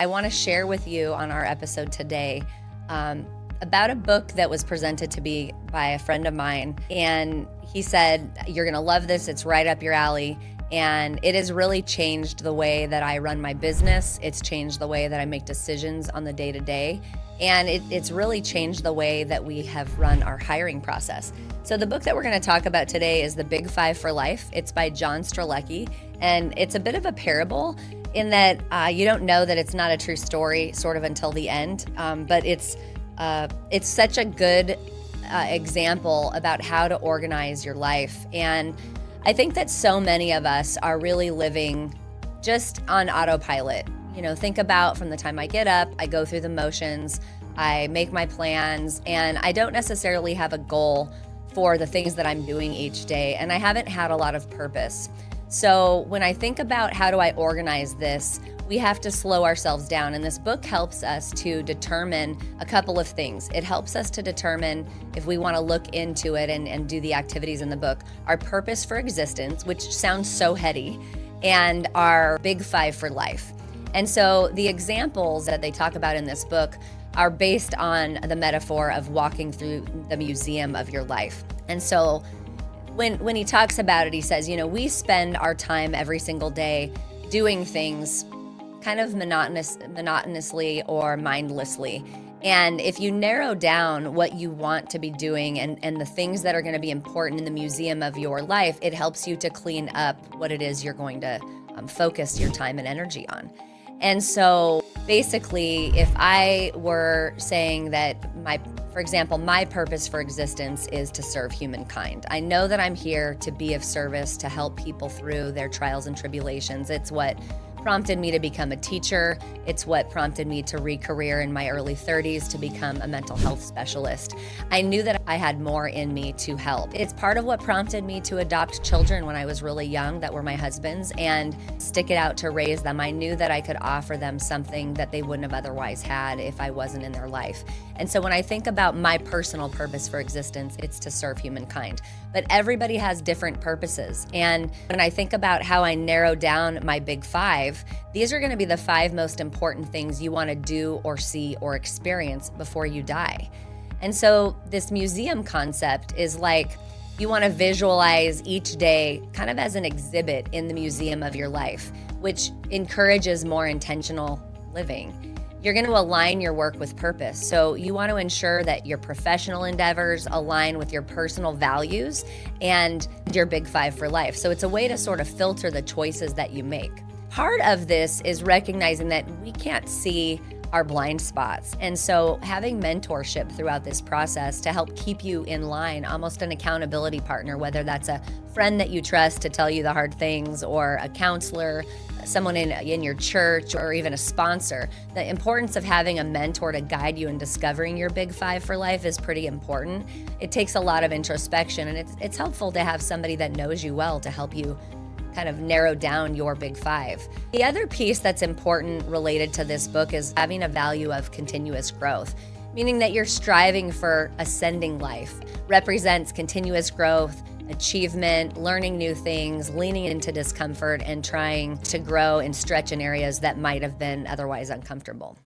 I want to share with you on our episode today about a book that was presented to me by a friend of mine. And he said, "You're going to love this. It's right up your alley." And it has really changed the way that I run my business. It's changed the way that I make decisions on the day-to-day. And it's really changed the way that we have run our hiring process. So the book that we're going to talk about today is The Big Five for Life. It's by John Strzelecki, and it's a bit of a parable in that you don't know that it's not a true story sort of until the end, but it's such a good example about how to organize your life. And I think that so many of us are really living just on autopilot. You know, think about from the time I get up, I go through the motions, I make my plans, and I don't necessarily have a goal for the things that I'm doing each day, and I haven't had a lot of purpose. So when I think about how do I organize this, we have to slow ourselves down. And this book helps us to determine a couple of things. It helps us to determine, if we want to look into it and do the activities in the book, our purpose for existence, which sounds so heady, and our big five for life. And so the examples that they talk about in this book are based on the metaphor of walking through the museum of your life. And so when he talks about it, he says, you know, we spend our time every single day doing things kind of monotonously or mindlessly. And if you narrow down what you want to be doing and the things that are going to be important in the museum of your life, it helps you to clean up what it is you're going to focus your time and energy on. And so basically, if I were saying that for example, my purpose for existence is to serve humankind. I know that I'm here to be of service, to help people through their trials and tribulations. It's what prompted me to become a teacher. It's what prompted me to re-career in my early 30s to become a mental health specialist. I knew that I had more in me to help. It's part of what prompted me to adopt children when I was really young that were my husband's and stick it out to raise them. I knew that I could offer them something that they wouldn't have otherwise had if I wasn't in their life. And so when I think about my personal purpose for existence, it's to serve humankind. But everybody has different purposes. And when I think about how I narrow down my big five, these are going to be the 5 most important things you want to do or see or experience before you die. And so this museum concept is like you want to visualize each day kind of as an exhibit in the museum of your life, which encourages more intentional living. You're going to align your work with purpose. So you want to ensure that your professional endeavors align with your personal values and your big five for life. So it's a way to sort of filter the choices that you make. Part of this is recognizing that we can't see our blind spots. And so having mentorship throughout this process to help keep you in line, almost an accountability partner, whether that's a friend that you trust to tell you the hard things, or a counselor, someone in your church, or even a sponsor. The importance of having a mentor to guide you in discovering your big five for life is pretty important. It takes a lot of introspection, and it's helpful to have somebody that knows you well to help you kind of narrow down your big five. The other piece that's important related to this book is having a value of continuous growth, meaning that you're striving for ascending life, represents continuous growth, achievement, learning new things, leaning into discomfort, and trying to grow and stretch in areas that might have been otherwise uncomfortable.